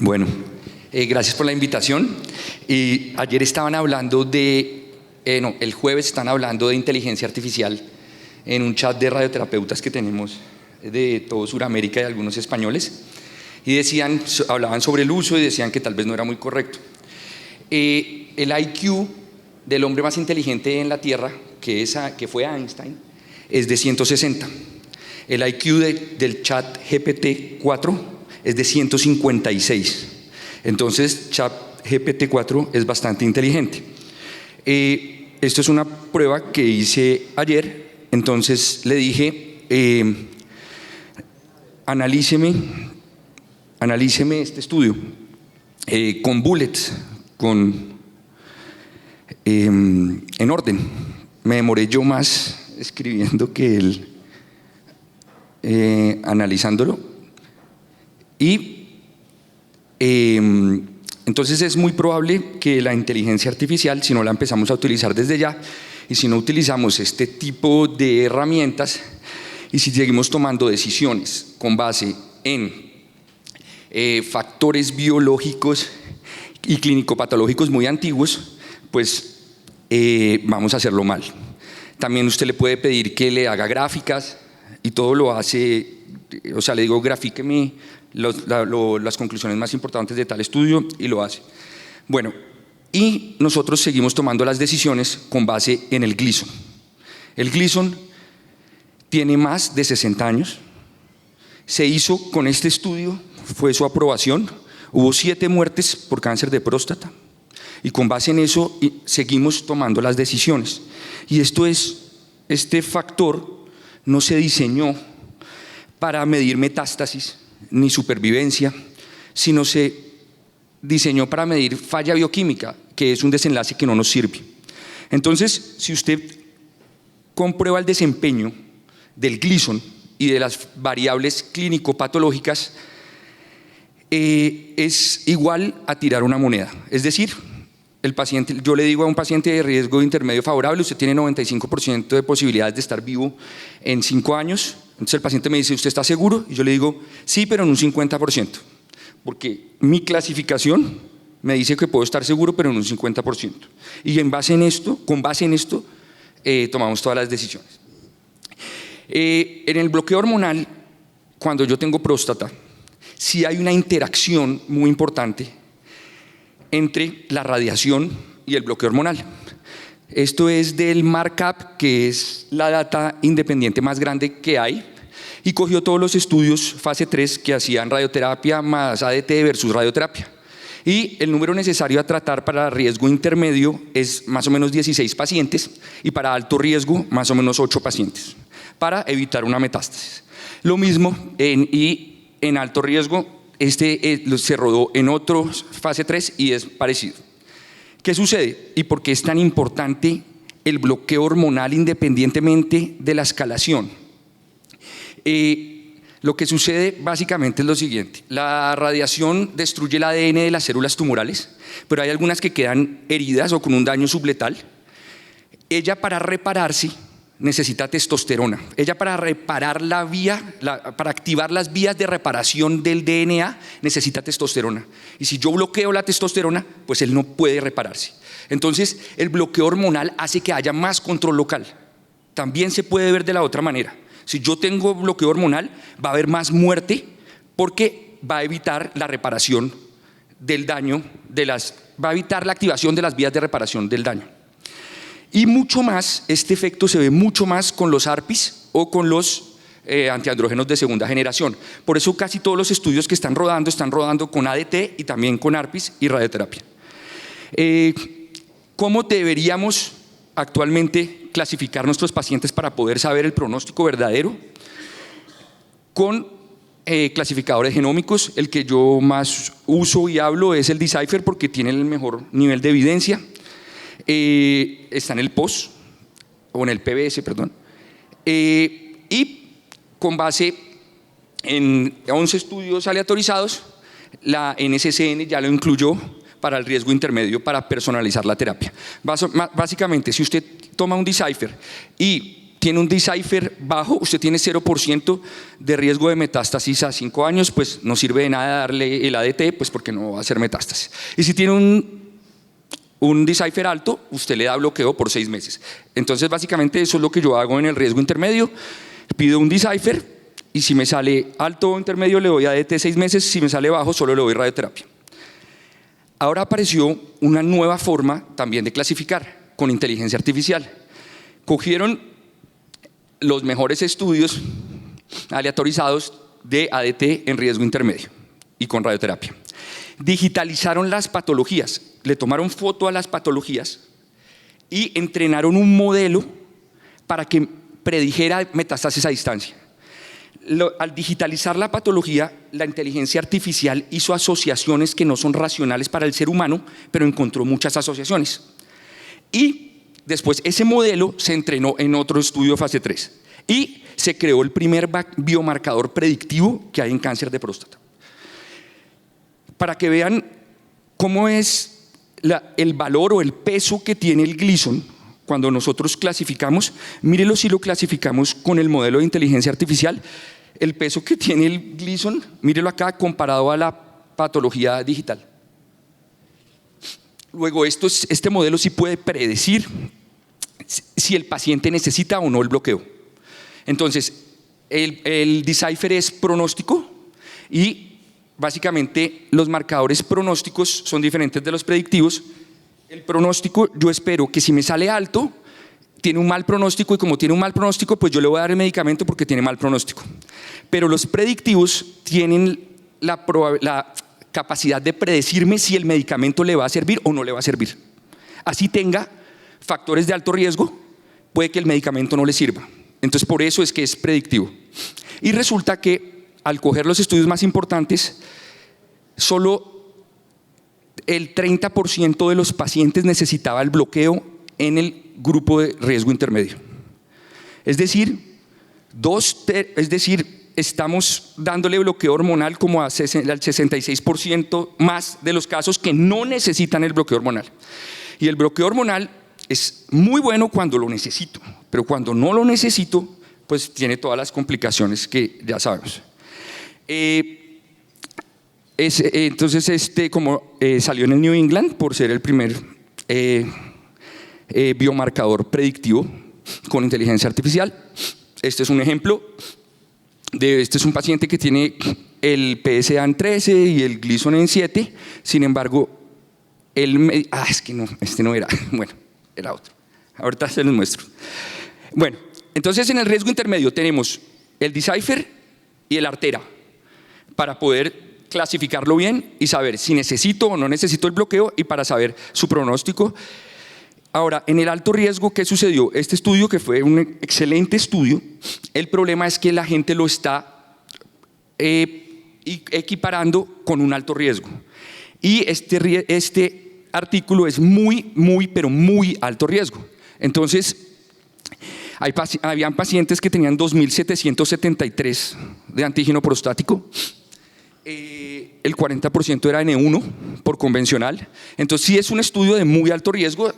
Bueno, gracias por la invitación. Ayer estaban hablando el jueves están hablando de inteligencia artificial en un chat de radioterapeutas que tenemos de todo Sudamérica y algunos españoles, y hablaban sobre el uso y decían que tal vez no era muy correcto. El IQ del hombre más inteligente en la Tierra, que fue Einstein, es de 160. El IQ del chat GPT-4 es de 156. Entonces, chat GPT-4 es bastante inteligente. Esto es una prueba que hice ayer. Entonces le dije, analíceme este estudio con bullets, en orden. Me demoré yo más escribiendo que él analizándolo. Entonces es muy probable que la inteligencia artificial, si no la empezamos a utilizar desde ya, y si no utilizamos este tipo de herramientas, y si seguimos tomando decisiones con base en factores biológicos y clínico-patológicos muy antiguos, pues vamos a hacerlo mal. También usted le puede pedir que le haga gráficas y todo lo hace, o sea, le digo, grafíqueme las conclusiones más importantes de tal estudio y lo hace. Bueno, y nosotros seguimos tomando las decisiones con base en el Gleason. El Gleason tiene más de 60 años. Se hizo con este estudio, fue su aprobación. Hubo 7 muertes por cáncer de próstata. Y con base en eso seguimos tomando las decisiones. Y este factor no se diseñó para medir metástasis ni supervivencia, sino se diseñó para medir falla bioquímica, que es un desenlace que no nos sirve. Entonces, si usted comprueba el desempeño del Gleason y de las variables clínico-patológicas, es igual a tirar una moneda. Es decir, yo le digo a un paciente de riesgo intermedio favorable, usted tiene 95% de posibilidades de estar vivo en 5 años. Entonces el paciente me dice, ¿usted está seguro? Y yo le digo, sí, pero en un 50%. Porque mi clasificación me dice que puedo estar seguro, pero en un 50%. Y con base en esto, tomamos todas las decisiones. En el bloqueo hormonal, cuando yo tengo próstata, sí hay una interacción muy importante entre la radiación y el bloqueo hormonal. Esto es del markup, que es la data independiente más grande que hay, y cogió todos los estudios fase 3 que hacían radioterapia más ADT versus radioterapia. Y el número necesario a tratar para riesgo intermedio es más o menos 16 pacientes y para alto riesgo más o menos 8 pacientes para evitar una metástasis. Lo mismo en alto riesgo, se rodó en otro fase 3 y es parecido. ¿Qué sucede? ¿Y por qué es tan importante el bloqueo hormonal independientemente de la escalación? Lo que sucede básicamente es lo siguiente: la radiación destruye el ADN de las células tumorales, pero hay algunas que quedan heridas o con un daño subletal. Ella, para repararse, necesita testosterona. Ella, para reparar para activar las vías de reparación del DNA, necesita testosterona. Y si yo bloqueo la testosterona, pues él no puede repararse. Entonces, el bloqueo hormonal hace que haya más control local. También se puede ver de la otra manera. Si yo tengo bloqueo hormonal, va a haber más muerte porque va a evitar la reparación del daño, va a evitar la activación de las vías de reparación del daño. Y mucho más, este efecto se ve mucho más con los ARPIs o con los antiandrógenos de segunda generación. Por eso casi todos los estudios que están rodando con ADT y también con ARPIs y radioterapia. ¿Cómo deberíamos actualmente clasificar nuestros pacientes para poder saber el pronóstico verdadero? Con clasificadores genómicos. El que yo más uso y hablo es el Decipher porque tiene el mejor nivel de evidencia. Está en el POS o en el PBS, perdón. Y con base en 11 estudios aleatorizados, la NCCN ya lo incluyó para el riesgo intermedio para personalizar la terapia. Básicamente, si usted toma un Decipher y tiene un Decipher bajo, usted tiene 0% de riesgo de metástasis a 5 años, pues no sirve de nada darle el ADT, pues porque no va a hacer metástasis. Y si tiene un Decipher alto, usted le da bloqueo por 6 meses. Entonces, básicamente eso es lo que yo hago en el riesgo intermedio. Pido un Decipher y si me sale alto o intermedio le doy ADT 6 meses, si me sale bajo solo le doy radioterapia. Ahora apareció una nueva forma también de clasificar con inteligencia artificial. Cogieron los mejores estudios aleatorizados de ADT en riesgo intermedio y con radioterapia. Digitalizaron las patologías, le tomaron foto a las patologías y entrenaron un modelo para que predijera metástasis a distancia. Al digitalizar la patología, la inteligencia artificial hizo asociaciones que no son racionales para el ser humano, pero encontró muchas asociaciones. Y después ese modelo se entrenó en otro estudio fase 3 y se creó el primer biomarcador predictivo que hay en cáncer de próstata. Para que vean cómo es el valor o el peso que tiene el Gleason cuando nosotros clasificamos, mírelo si lo clasificamos con el modelo de inteligencia artificial, el peso que tiene el Gleason, mírelo acá comparado a la patología digital. Luego, este modelo sí puede predecir si el paciente necesita o no el bloqueo. Entonces, el Decipher es pronóstico y básicamente los marcadores pronósticos son diferentes de los predictivos. El pronóstico, yo espero que si me sale alto, tiene un mal pronóstico y como tiene un mal pronóstico, pues yo le voy a dar el medicamento porque tiene mal pronóstico. Pero los predictivos tienen la capacidad de predecirme si el medicamento le va a servir o no le va a servir. Así tenga factores de alto riesgo, puede que el medicamento no le sirva. Entonces, por eso es que es predictivo. Y resulta que al coger los estudios más importantes, solo el 30% de los pacientes necesitaba el bloqueo en el grupo de riesgo intermedio. Es decir, estamos dándole bloqueo hormonal como al 66% más de los casos que no necesitan el bloqueo hormonal. Y el bloqueo hormonal es muy bueno cuando lo necesito, pero cuando no lo necesito, pues tiene todas las complicaciones que ya sabemos. Entonces, como salió en el New England por ser el primer biomarcador predictivo con inteligencia artificial. Este es un ejemplo. Este es un paciente que tiene el PSA en 13 y el Gleason en 7. Sin embargo, es que no, este no era. Bueno, era otro. Ahorita se los muestro. Bueno, entonces en el riesgo intermedio tenemos el Decipher y el Artera para poder clasificarlo bien y saber si necesito o no necesito el bloqueo y para saber su pronóstico. Ahora, en el alto riesgo, ¿qué sucedió? Este estudio, que fue un excelente estudio, el problema es que la gente lo está equiparando con un alto riesgo. Y este artículo es pero muy alto riesgo. Entonces, habían pacientes que tenían 2.773 de antígeno prostático. El 40% era N1 por convencional. Entonces, sí es un estudio de muy alto riesgo.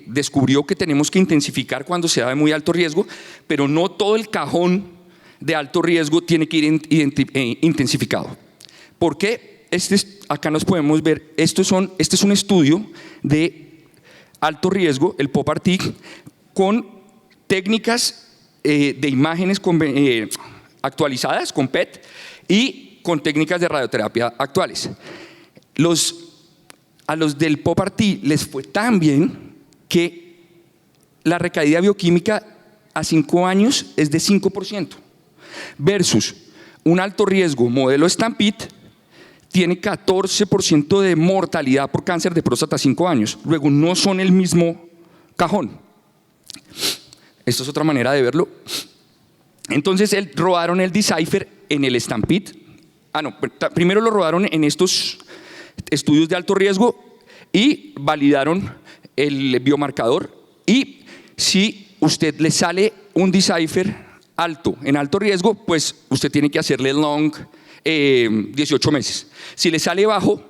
Descubrió que tenemos que intensificar cuando sea de muy alto riesgo, pero no todo el cajón de alto riesgo tiene que ir intensificado. ¿Por qué? Acá nos podemos ver, este es un estudio de alto riesgo, el POPARTIC, con técnicas de imágenes actualizadas, con PET, y con técnicas de radioterapia actuales. A los del POPARTI les fue tan bien que la recaída bioquímica a 5 años es de 5%, versus un alto riesgo modelo STAMPEDE tiene 14% de mortalidad por cáncer de próstata a 5 años. Luego, no son el mismo cajón. Esto es otra manera de verlo. Entonces, rodaron el Decipher en el STAMPEDE. Primero lo rodaron en estos estudios de alto riesgo y validaron el biomarcador. Y si usted le sale un Decipher alto, en alto riesgo, pues usted tiene que hacerle long 18 meses. Si le sale bajo,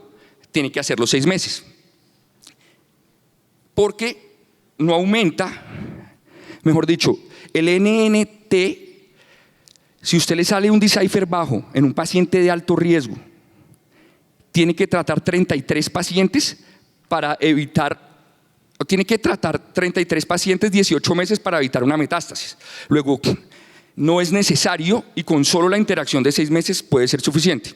tiene que hacerlo 6 meses. Porque no aumenta, mejor dicho, el NNT, si usted le sale un Decipher bajo en un paciente de alto riesgo, tiene que tratar 33 pacientes para evitar, o tiene que tratar 33 pacientes 18 meses para evitar una metástasis. Luego, no es necesario y con solo la interacción de 6 meses puede ser suficiente.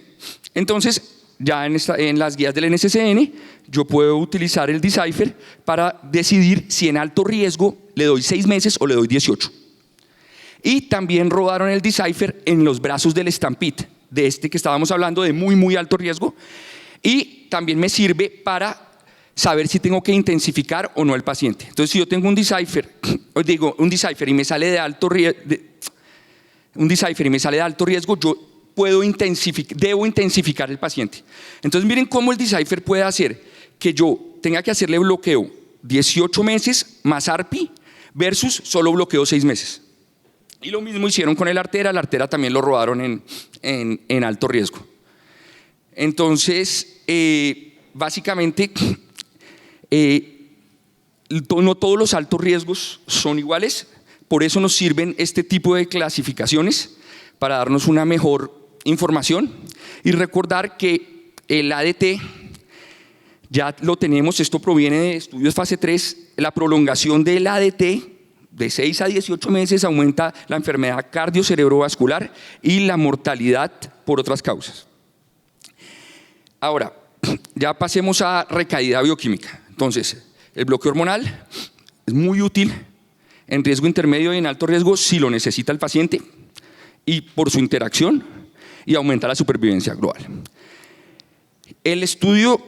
Entonces, ya en las guías del NCCN, yo puedo utilizar el Decipher para decidir si en alto riesgo le doy 6 meses o le doy 18. Y también rodaron el Decipher en los brazos del Stampede, de este que estábamos hablando de muy, muy alto riesgo. Y también me sirve para saber si tengo que intensificar o no el paciente. Entonces, si yo tengo un Decipher y me sale de alto riesgo, yo debo intensificar el paciente. Entonces, miren cómo el Decipher puede hacer que yo tenga que hacerle bloqueo 18 meses más ARPI versus solo bloqueo 6 meses. Y lo mismo hicieron con el Artera también lo rodaron en alto riesgo. Entonces, básicamente, no todos los altos riesgos son iguales, por eso nos sirven este tipo de clasificaciones para darnos una mejor información y recordar que el ADT ya lo tenemos, esto proviene de estudios fase 3, la prolongación del ADT de 6 a 18 meses aumenta la enfermedad cardiocerebrovascular y la mortalidad por otras causas. Ahora, ya pasemos a recaída bioquímica. Entonces, el bloqueo hormonal es muy útil en riesgo intermedio y en alto riesgo si lo necesita el paciente y por su interacción y aumenta la supervivencia global. El estudio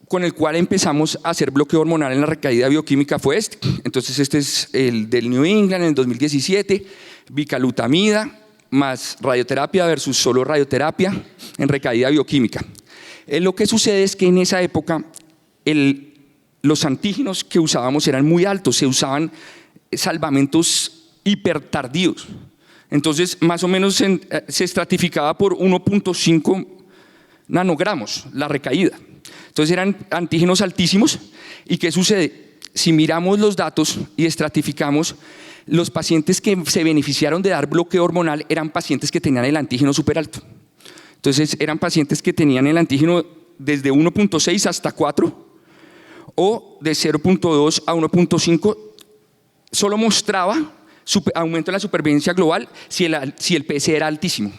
con el cual empezamos a hacer bloqueo hormonal en la recaída bioquímica fue este. Entonces, este es el del New England en el 2017, bicalutamida más radioterapia versus solo radioterapia en recaída bioquímica. Lo que sucede es que en esa época los antígenos que usábamos eran muy altos, se usaban salvamentos hipertardíos. Entonces, más o menos se estratificaba por 1.5 nanogramos la recaída. Entonces, eran antígenos altísimos. ¿Y qué sucede? Si miramos los datos y estratificamos, los pacientes que se beneficiaron de dar bloqueo hormonal eran pacientes que tenían el antígeno súper alto. Entonces, eran pacientes que tenían el antígeno desde 1.6 hasta 4 o de 0.2 a 1.5. Solo mostraba aumento en la supervivencia global si el PC era altísimo.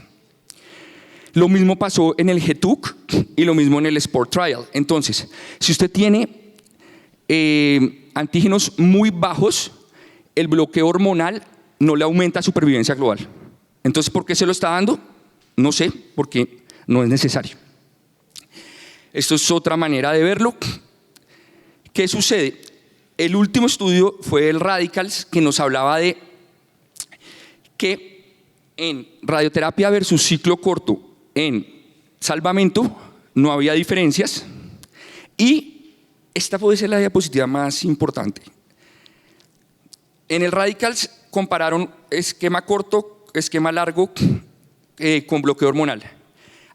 Lo mismo pasó en el GTUC y lo mismo en el Sport Trial. Entonces, si usted tiene antígenos muy bajos, el bloqueo hormonal no le aumenta supervivencia global. Entonces, ¿por qué se lo está dando? No sé, porque no es necesario. Esto es otra manera de verlo. ¿Qué sucede? El último estudio fue el Radicals, que nos hablaba de que en radioterapia versus ciclo corto en salvamento no había diferencias, y esta puede ser la diapositiva más importante. En el Radicals compararon esquema corto, esquema largo con bloqueo hormonal.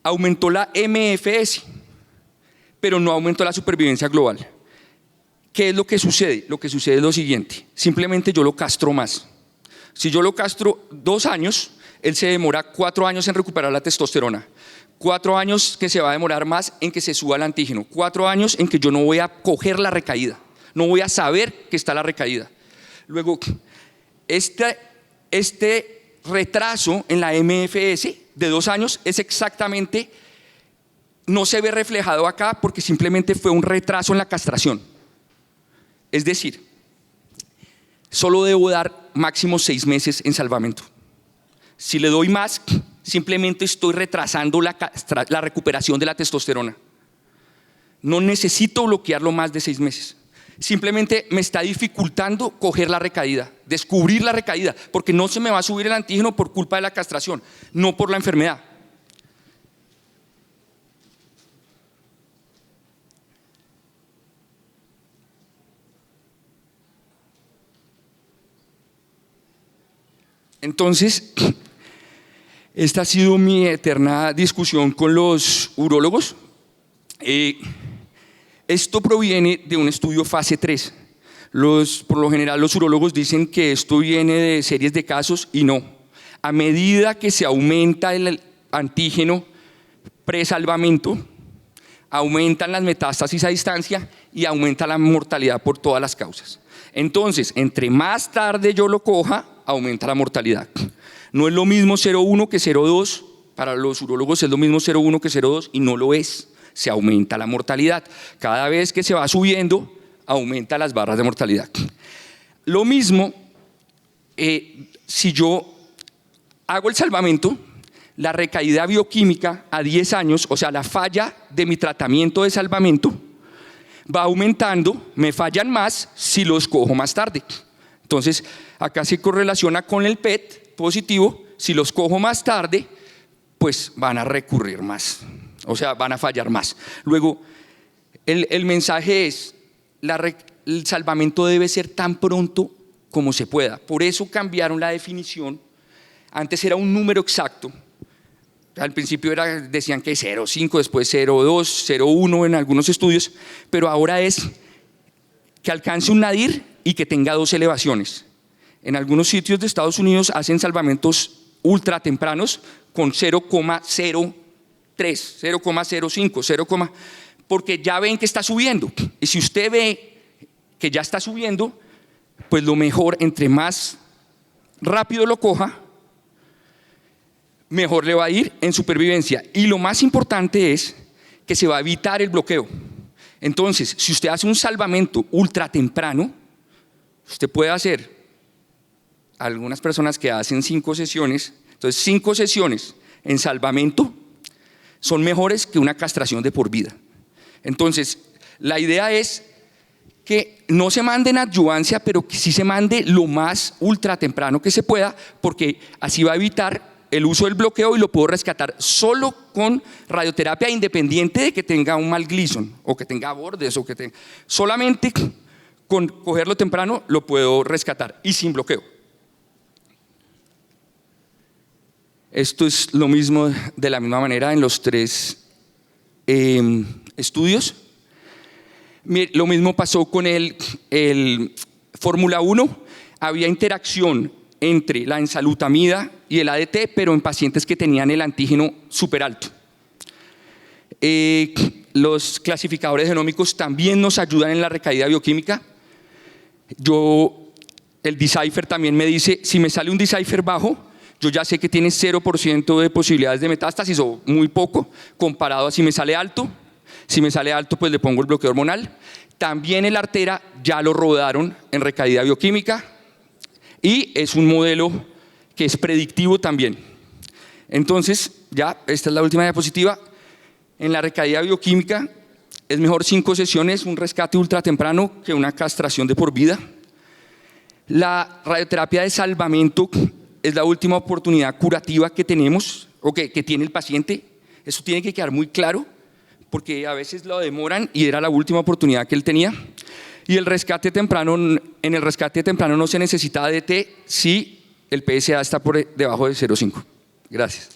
Aumentó la MFS, pero no aumentó la supervivencia global. ¿Qué es lo que sucede? Lo que sucede es lo siguiente: simplemente yo lo castro más. Si yo lo castro 2 años, él se demora 4 años en recuperar la testosterona, 4 años que se va a demorar más en que se suba el antígeno, 4 años en que yo no voy a coger la recaída, no voy a saber que está la recaída. Luego, este retraso en la MFS de 2 años es exactamente, no se ve reflejado acá porque simplemente fue un retraso en la castración. Es decir, solo debo dar máximo 6 meses en salvamento. Si le doy más, simplemente estoy retrasando la recuperación de la testosterona. No necesito bloquearlo más de 6 meses. Simplemente me está dificultando coger la recaída, descubrir la recaída, porque no se me va a subir el antígeno por culpa de la castración, no por la enfermedad. Entonces, esta ha sido mi eterna discusión con los urólogos. Esto proviene de un estudio fase 3. Por lo general los urólogos dicen que esto viene de series de casos y no. A medida que se aumenta el antígeno presalvamento, aumentan las metástasis a distancia y aumenta la mortalidad por todas las causas. Entonces, entre más tarde yo lo coja, aumenta la mortalidad. No es lo mismo 0,1 que 0,2, para los urólogos es lo mismo 0,1 que 0,2 y no lo es, se aumenta la mortalidad. Cada vez que se va subiendo, aumenta las barras de mortalidad. Lo mismo, si yo hago el salvamento, la recaída bioquímica a 10 años, o sea, la falla de mi tratamiento de salvamento, va aumentando, me fallan más si los cojo más tarde. Entonces, acá se correlaciona con el PET positivo, si los cojo más tarde, pues van a recurrir más, o sea, van a fallar más. Luego, el mensaje es, el salvamento debe ser tan pronto como se pueda. Por eso cambiaron la definición. Antes era un número exacto. Al principio decían que 0,5, después 0,2, 0,1 en algunos estudios, pero ahora es que alcance un nadir y que tenga 2 elevaciones. En algunos sitios de Estados Unidos hacen salvamentos ultra tempranos con 0,03, 0,05, porque ya ven que está subiendo. Y si usted ve que ya está subiendo, pues lo mejor, entre más rápido lo coja, mejor le va a ir en supervivencia. Y lo más importante es que se va a evitar el bloqueo. Entonces, si usted hace un salvamento ultra temprano, usted puede hacer, algunas personas que hacen 5 sesiones, entonces 5 sesiones en salvamento son mejores que una castración de por vida. Entonces, la idea es que no se mande en adyuvancia, pero que sí se mande lo más ultra temprano que se pueda, porque así va a evitar el uso del bloqueo y lo puedo rescatar solo con radioterapia, independiente de que tenga un mal Gleason o que tenga bordes o que tenga. Solamente con cogerlo temprano lo puedo rescatar y sin bloqueo. Esto es lo mismo de la misma manera en los 3 estudios. Lo mismo pasó con el Fórmula 1. Había interacción entre la enzalutamida y el ADT, pero en pacientes que tenían el antígeno súper alto. Los clasificadores genómicos también nos ayudan en la recaída bioquímica. El Decipher también me dice, si me sale un Decipher bajo, yo ya sé que tiene 0% de posibilidades de metástasis o muy poco, comparado a si me sale alto. Si me sale alto, pues le pongo el bloqueo hormonal. También el Artera ya lo rodaron en recaída bioquímica y es un modelo que es predictivo también. Entonces, ya, esta es la última diapositiva. En la recaída bioquímica es mejor 5 sesiones, un rescate ultra temprano que una castración de por vida. La radioterapia de salvamento es la última oportunidad curativa que tenemos o que tiene el paciente. Eso tiene que quedar muy claro, porque a veces lo demoran y era la última oportunidad que él tenía. Y el rescate temprano, en el rescate temprano no se necesita ADT si el PSA está por debajo de 0,5. Gracias.